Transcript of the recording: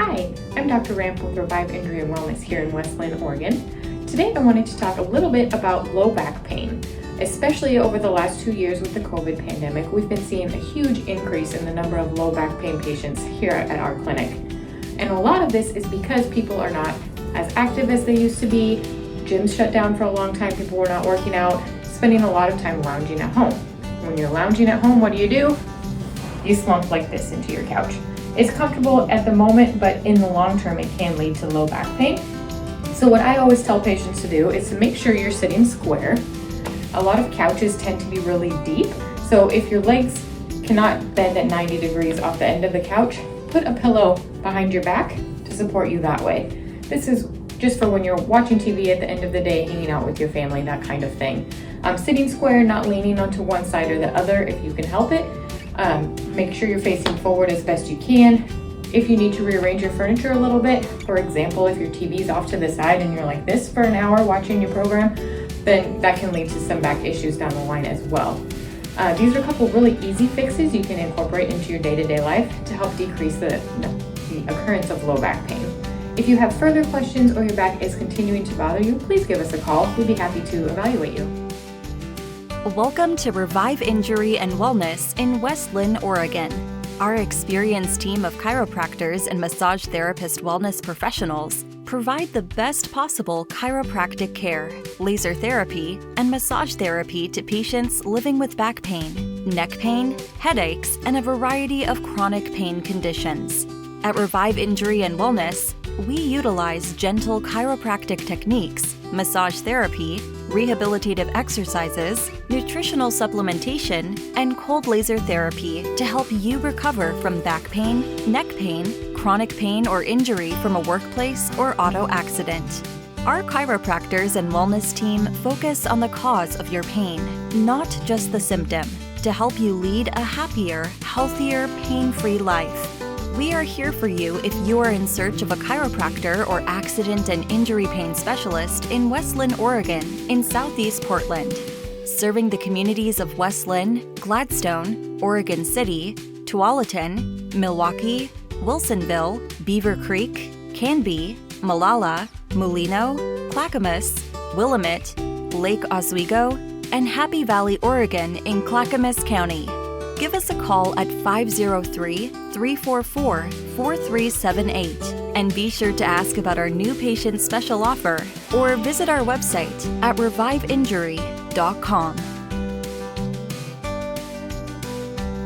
Hi, I'm Dr. Ramp with Revive Injury and Wellness here in West Linn, Oregon. Today I wanted to talk a little bit about low back pain. Especially over the last 2 years with the COVID pandemic, we've been seeing a huge increase in the number of low back pain patients here at our clinic. And a lot of this is because people are not as active as they used to be. Gyms shut down for a long time, people were not working out, spending a lot of time lounging at home. When you're lounging at home, what do? You slump like this into your couch. It's comfortable at the moment, but in the long term, it can lead to low back pain. So what I always tell patients to do is to make sure you're sitting square. A lot of couches tend to be really deep, so if your legs cannot bend at 90 degrees off the end of the couch, put a pillow behind your back to support you that way. This is just for when you're watching TV at the end of the day, hanging out with your family, that kind of thing. Sitting square, not leaning onto one side or the other if you can help it. Make sure you're facing forward as best you can. If you need to rearrange your furniture a little bit, for example, if your TV's off to the side and you're like this for an hour watching your program, then that can lead to some back issues down the line as well. These are a couple really easy fixes you can incorporate into your day-to-day life to help decrease the occurrence of low back pain. If you have further questions or your back is continuing to bother you, please give us a call. We'd be happy to evaluate you. Welcome to Revive Injury and Wellness in West Linn, Oregon. Our experienced team of chiropractors and massage therapist wellness professionals provide the best possible chiropractic care, laser therapy, and massage therapy to patients living with back pain, neck pain, headaches, and a variety of chronic pain conditions. At Revive Injury and Wellness, we utilize gentle chiropractic techniques, massage therapy, rehabilitative exercises, nutritional supplementation, and cold laser therapy to help you recover from back pain, neck pain, chronic pain or injury from a workplace or auto accident. Our chiropractors and wellness team focus on the cause of your pain, not just the symptom, to help you lead a happier, healthier, pain-free life. We are here for you if you are in search of a chiropractor or accident and injury pain specialist in West Linn, Oregon, in Southeast Portland. Serving the communities of West Linn, Gladstone, Oregon City, Tualatin, Milwaukie, Wilsonville, Beavercreek, Canby, Molalla, Mulino, Clackamas, Willamette, Lake Oswego, and Happy Valley, Oregon in Clackamas County. Give us a call at 503-344-4378 and be sure to ask about our new patient special offer or visit our website at reviveinjury.com.